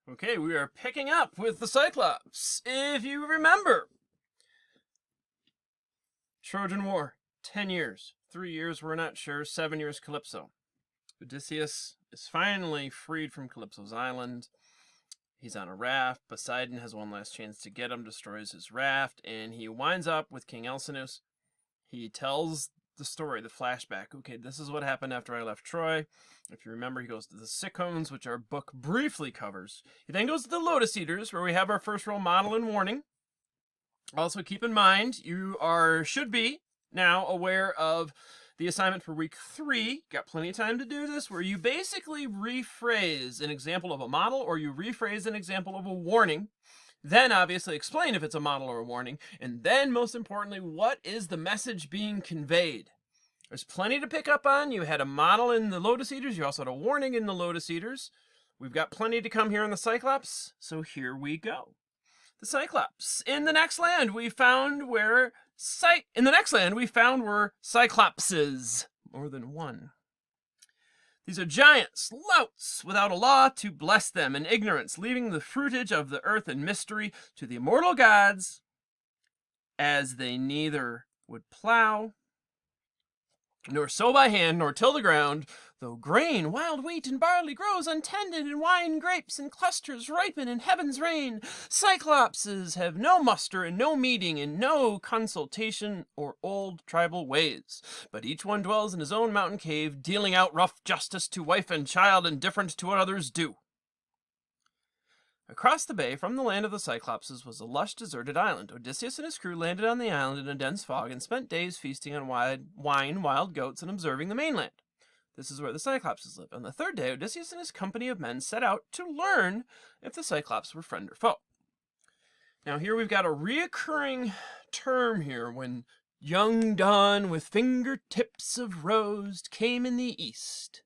Okay, we are picking up with the Cyclops. If you remember, Trojan War, 10 years. 3 years, we're not sure. 7 years, Calypso. Odysseus is finally freed from Calypso's island. He's on a raft. Poseidon has one last chance to get him, destroys his raft, and he winds up with King Alcinous. He tells the story, the flashback. Okay, this is what happened after I left Troy. If you remember, he goes to the Siccones, which our book briefly covers. He then goes to the Lotus Eaters, where we have our first role model and warning. Also, keep in mind, you should be now aware of the assignment for week 3. Got plenty of time to do this, where you basically rephrase an example of a model, or you rephrase an example of a warning. Then obviously explain if it's a model or a warning. And then, most importantly, what is the message being conveyed? There's plenty to pick up on. You had a model in the Lotus Eaters. You also had a warning in the Lotus Eaters. We've got plenty to come here in the Cyclops. So here we go. The Cyclops. In the next land, we found where Cyclopses. More than one. These are giants, louts, without a law to bless them, and ignorance, leaving the fruitage of the earth in mystery to the immortal gods, as they neither would plow, nor sow by hand, nor till the ground, though grain, wild wheat, and barley grows untended, and wine, grapes, and clusters ripen in heaven's rain. Cyclopses have no muster, and no meeting, and no consultation or old tribal ways, but each one dwells in his own mountain cave, dealing out rough justice to wife and child, indifferent to what others do. Across the bay from the land of the Cyclopses was a lush, deserted island. Odysseus and his crew landed on the island in a dense fog and spent days feasting on wine, wild goats, and observing the mainland. This is where the Cyclopses live. On the third day, Odysseus and his company of men set out to learn if the Cyclops were friend or foe. Now here we've got a reoccurring term here. When young dawn with fingertips of rose came in the east.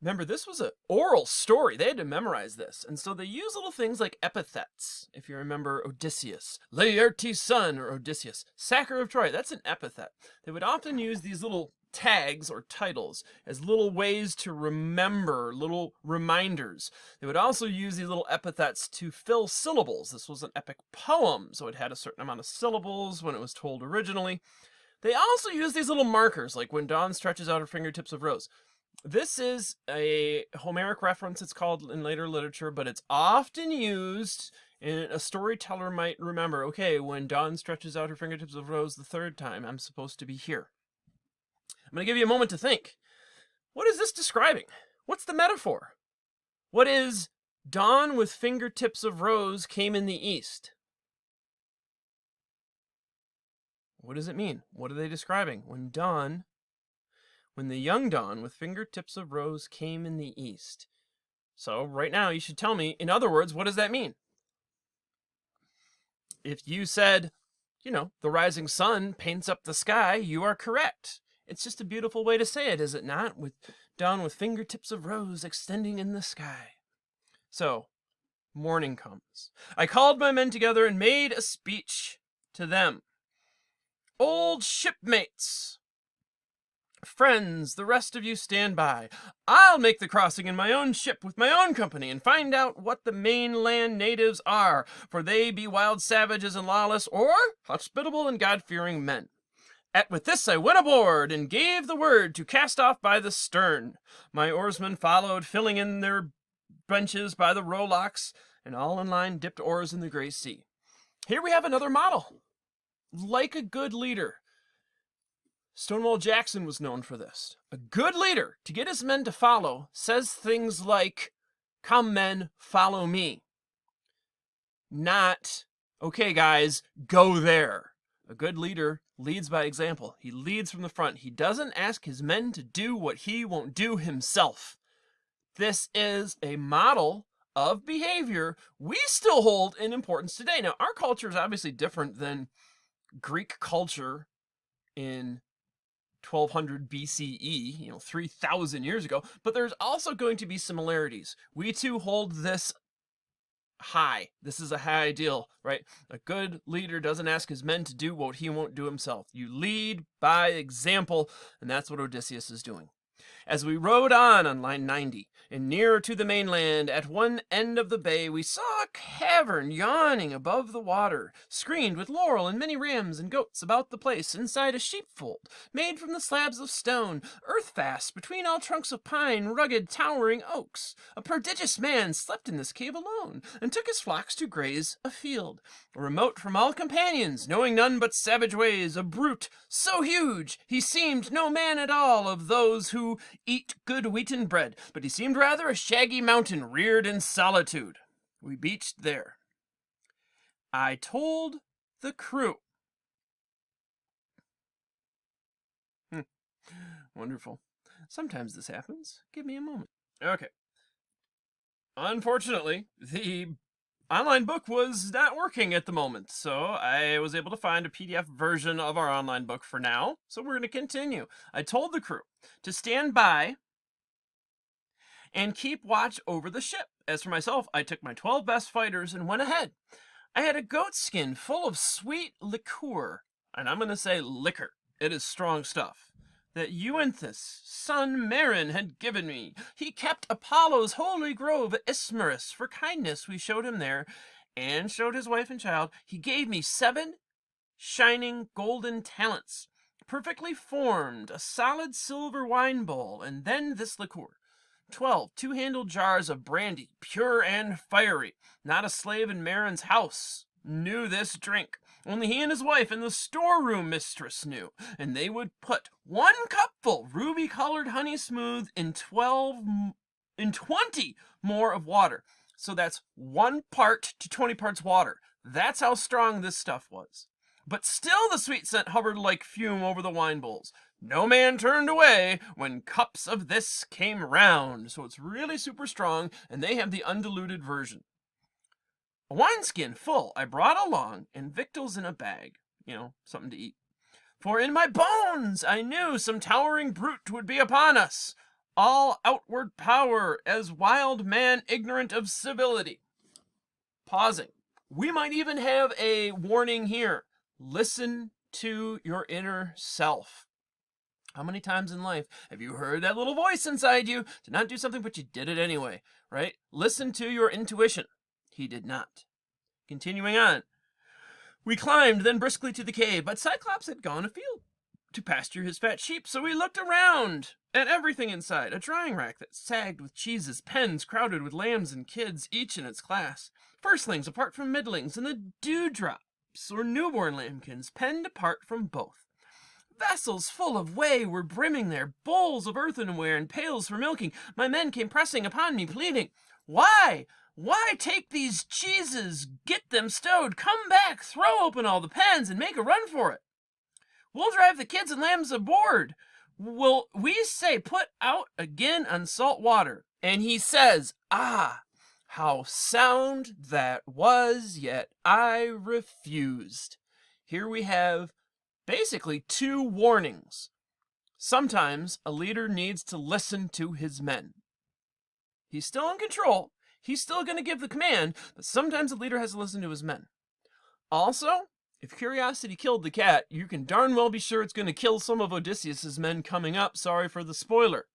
Remember, this was an oral story. They had to memorize this. And so they use little things like epithets. If you remember Odysseus, Laertes' son, or Odysseus, sacker of Troy, that's an epithet. They would often use these little tags or titles as little ways to remember, little reminders. They would also use these little epithets to fill syllables. This was an epic poem, so it had a certain amount of syllables when it was told originally. They also use these little markers, like when dawn stretches out her fingertips of rose. This is a Homeric reference, it's called in later literature, but it's often used, and a storyteller might remember, okay, when dawn stretches out her fingertips of rose the third time, I'm supposed to be here. I'm going to give you a moment to think. What is this describing? What's the metaphor? What is dawn with fingertips of rose came in the east? What does it mean? What are they describing? When the young dawn with fingertips of rose came in the east. So right now you should tell me, in other words, what does that mean? If you said, the rising sun paints up the sky, you are correct. It's just a beautiful way to say it, is it not? With dawn with fingertips of rose extending in the sky. So, morning comes. I called my men together and made a speech to them. Old shipmates, friends, the rest of you stand by. I'll make the crossing in my own ship with my own company and find out what the mainland natives are, for they be wild savages and lawless, or hospitable and God-fearing men. With this I went aboard and gave the word to cast off by the stern. My oarsmen followed, filling in their benches by the rowlocks, and all in line dipped oars in the gray sea. Here we have another model. Like a good leader. Stonewall Jackson was known for this. A good leader, to get his men to follow, says things like, "Come men, follow me." Not, "Okay guys, go there." A good leader leads by example. He leads from the front. He doesn't ask his men to do what he won't do himself. This is a model of behavior we still hold in importance today. Now, our culture is obviously different than Greek culture in 1200 BCE, 3,000 years ago, but there's also going to be similarities. We too hold this high. This is a high ideal, right? A good leader doesn't ask his men to do what he won't do himself. You lead by example, and that's what Odysseus is doing. As we rowed on line 90, and nearer to the mainland, at one end of the bay, we saw a cavern yawning above the water, screened with laurel and many rams and goats about the place, inside a sheepfold, made from the slabs of stone, earth-fast, between all trunks of pine, rugged, towering oaks. A prodigious man slept in this cave alone, and took his flocks to graze afield. Remote from all companions, knowing none but savage ways, a brute so huge, he seemed no man at all of those who eat good wheaten bread, but he seemed rather a shaggy mountain reared in solitude. We beached there. I told the crew. Wonderful. Sometimes this happens. Give me a moment. Okay. Unfortunately, the online book was not working at the moment, so I was able to find a PDF version of our online book for now, so we're going to continue. I told the crew to stand by and keep watch over the ship. As for myself, I took my 12 best fighters and went ahead. I had a goat skin full of sweet liqueur, and I'm going to say liquor. It is strong stuff, that Euanthus, son Marin, had given me. He kept Apollo's holy grove at Ismarus. For kindness we showed him there, and showed his wife and child. He gave me 7 shining golden talents, perfectly formed, a solid silver wine bowl, and then this liqueur. 12 two-handled jars of brandy, pure and fiery. Not a slave in Marin's house knew this drink. Only he and his wife and the storeroom mistress knew, and they would put 1 cupful ruby-colored honey smooth in 20 more of water. So that's 1 part to 20 parts water. That's how strong this stuff was. But still the sweet scent hovered like fume over the wine bowls. No man turned away when cups of this came round. So it's really super strong, and they have the undiluted version. A wineskin full I brought along, and victuals in a bag. Something to eat. For in my bones I knew some towering brute would be upon us. All outward power, as wild man ignorant of civility. Pausing. We might even have a warning here. Listen to your inner self. How many times in life have you heard that little voice inside you to not do something, but you did it anyway, right? Listen to your intuition. He did not. Continuing on. We climbed then briskly to the cave, but Cyclops had gone afield to pasture his fat sheep, so we looked around at everything inside. A drying rack that sagged with cheeses, pens crowded with lambs and kids, each in its class. Firstlings apart from middlings, and the dewdrops or newborn lambkins penned apart from both. Vessels full of whey were brimming there, bowls of earthenware and pails for milking. My men came pressing upon me, pleading, Why take these cheeses? Get them stowed. Come back, throw open all the pens, and make a run for it. We'll drive the kids and lambs aboard. Will we say put out again on salt water? And he says, how sound that was, yet I refused. Here we have basically 2 warnings. Sometimes a leader needs to listen to his men. He's still in control. He's still going to give the command, but sometimes a leader has to listen to his men. Also, if curiosity killed the cat, you can darn well be sure it's going to kill some of Odysseus's men coming up. Sorry for the spoiler.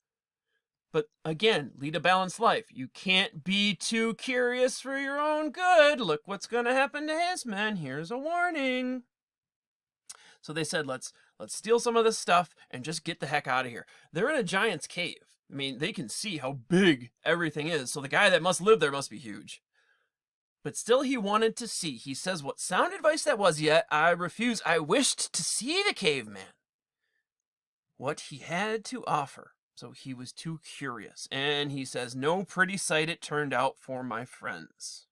But again, lead a balanced life. You can't be too curious for your own good. Look what's going to happen to his men. Here's a warning. So they said, let's steal some of this stuff and just get the heck out of here. They're in a giant's cave. I mean, they can see how big everything is, so the guy that must live there must be huge. But still he wanted to see. He says, what sound advice that was, yet I refuse. I wished to see the caveman. What he had to offer. So he was too curious. And he says, no pretty sight it turned out for my friends.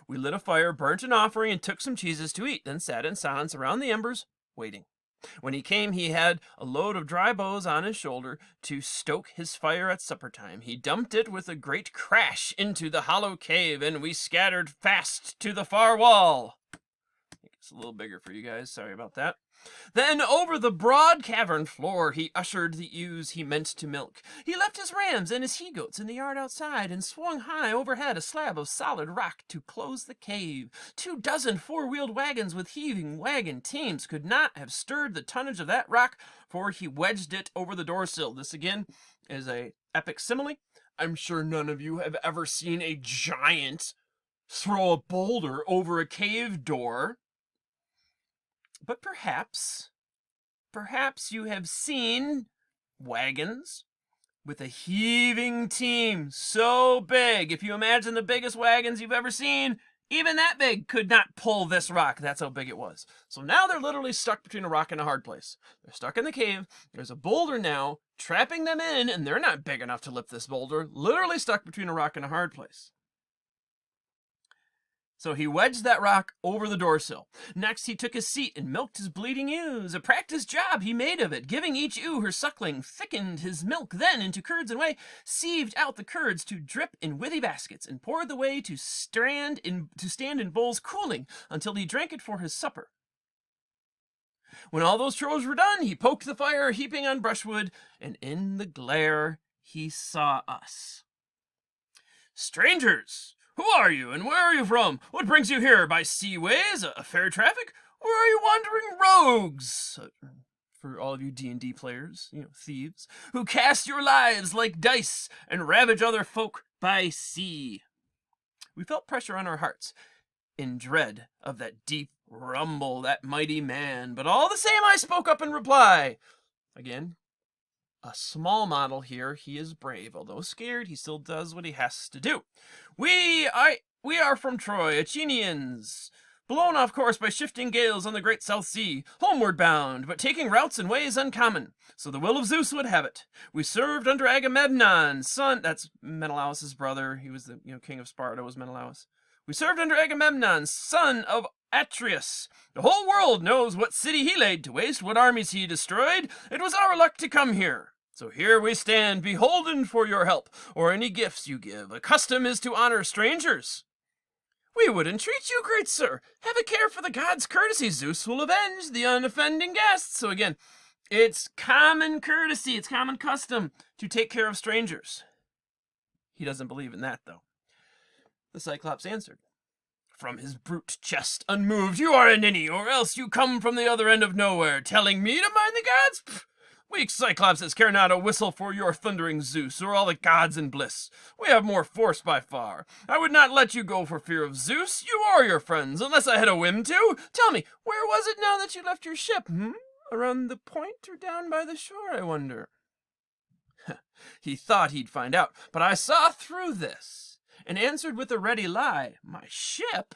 We lit a fire, burnt an offering, and took some cheeses to eat, then sat in silence around the embers, waiting. When he came, he had a load of dry boughs on his shoulder to stoke his fire at supper time. He dumped it with a great crash into the hollow cave, and we scattered fast to the far wall. I think it's a little bigger for you guys. Sorry about that. Then over the broad cavern floor he ushered the ewes he meant to milk. He left his rams and his he-goats in the yard outside, and swung high overhead a slab of solid rock to close the cave. 24 four-wheeled wagons with heaving wagon teams could not have stirred the tonnage of that rock, for he wedged it over the door sill. This again is a epic simile. I'm sure none of you have ever seen a giant throw a boulder over a cave door. But perhaps you have seen wagons with a heaving team so big. If you imagine the biggest wagons you've ever seen, even that big could not pull this rock. That's how big it was. So now they're literally stuck between a rock and a hard place. They're stuck in the cave. There's a boulder now trapping them in, and they're not big enough to lift this boulder. Literally stuck between a rock and a hard place. So he wedged that rock over the door sill. Next he took his seat and milked his bleeding ewes. A practiced job he made of it, giving each ewe her suckling, thickened his milk then into curds and whey, sieved out the curds to drip in withy baskets, and poured the whey to stand in bowls cooling until he drank it for his supper. When all those chores were done, he poked the fire heaping on brushwood, and in the glare he saw us. "Strangers! Who are you, and where are you from? What brings you here? By seaways? A fair traffic? Or are you wandering rogues?" For all of you D&D players, thieves, "who cast your lives like dice and ravage other folk by sea." We felt pressure on our hearts, in dread of that deep rumble, that mighty man. But all the same I spoke up in reply. Again, a small model here. He is brave. Although scared, he still does what he has to do. We are from Troy, Achaeans, blown off course by shifting gales on the great South Sea, homeward bound, but taking routes and ways uncommon. So the will of Zeus would have it. We served under Agamemnon, son. That's Menelaus' brother. He was the king of Sparta. Was Menelaus. We served under Agamemnon, son of Atreus. The whole world knows what city he laid to waste, what armies he destroyed. It was our luck to come here. So here we stand, beholden for your help, or any gifts you give. A custom is to honor strangers." "We would entreat you, great sir, have a care for the gods' courtesy. Zeus will avenge the unoffending guests." So again, it's common courtesy, it's common custom to take care of strangers. He doesn't believe in that, though. The Cyclops answered, from his brute chest unmoved, "You are a ninny, or else you come from the other end of nowhere, telling me to mind the gods? Pfft. Weak Cyclopses care not a whistle for your thundering Zeus, or all the gods in bliss. We have more force by far. I would not let you go for fear of Zeus, you or your friends, unless I had a whim to. Tell me, where was it now that you left your ship? Around the point or down by the shore, I wonder?" He thought he'd find out, but I saw through this, and answered with a ready lie, "My ship?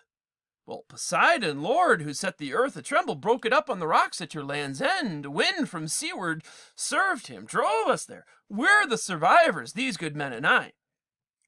Well, Poseidon, Lord, who set the earth a-tremble, broke it up on the rocks at your land's end. A wind from seaward served him, drove us there. We're the survivors, these good men and I."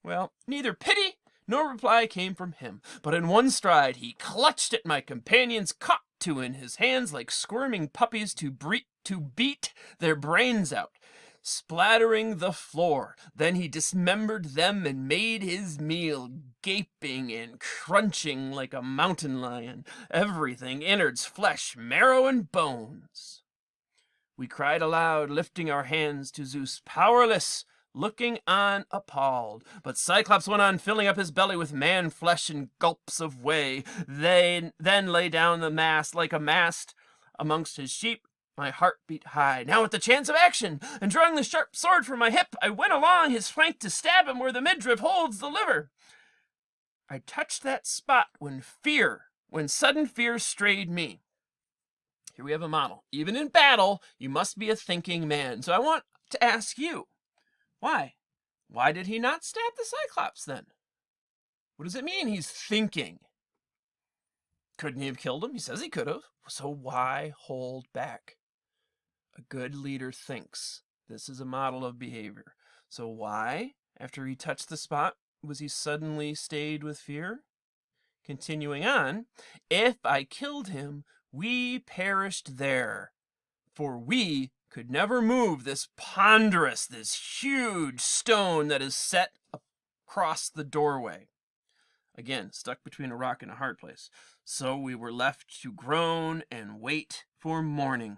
Well, neither pity nor reply came from him, but in one stride he clutched at my companions, caught two in his hands like squirming puppies to beat their brains out, splattering the floor. Then he dismembered them and made his meal, gaping and crunching like a mountain lion, everything, innards, flesh, marrow, and bones. We cried aloud, lifting our hands to Zeus, powerless, looking on appalled. But Cyclops went on filling up his belly with man flesh and gulps of whey. Then lay down the mast like a mast amongst his sheep. My heart beat high, now at the chance of action, and drawing the sharp sword from my hip, I went along his flank to stab him where the midriff holds the liver. I touched that spot when sudden fear strayed me. Here we have a model. Even in battle, you must be a thinking man. So I want to ask you, why? Why did he not stab the Cyclops then? What does it mean he's thinking? Couldn't he have killed him? He says he could have. So why hold back? A good leader thinks. This is a model of behavior. So why, after he touched the spot, was he suddenly stayed with fear? Continuing on, "If I killed him, we perished there, for we could never move this huge stone that is set across the doorway." Again, stuck between a rock and a hard place. So we were left to groan and wait for morning.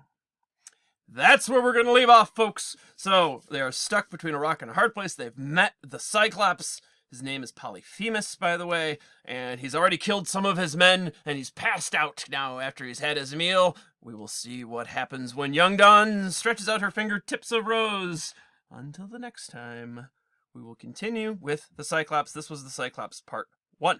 That's where we're going to leave off, folks. So they are stuck between a rock and a hard place. They've met the Cyclops. His name is Polyphemus, by the way, and he's already killed some of his men, and he's passed out now after he's had his meal. We will see what happens when Young Dawn stretches out her fingertips of rose. Until the next time, we will continue with the Cyclops. This was the Cyclops Part 1.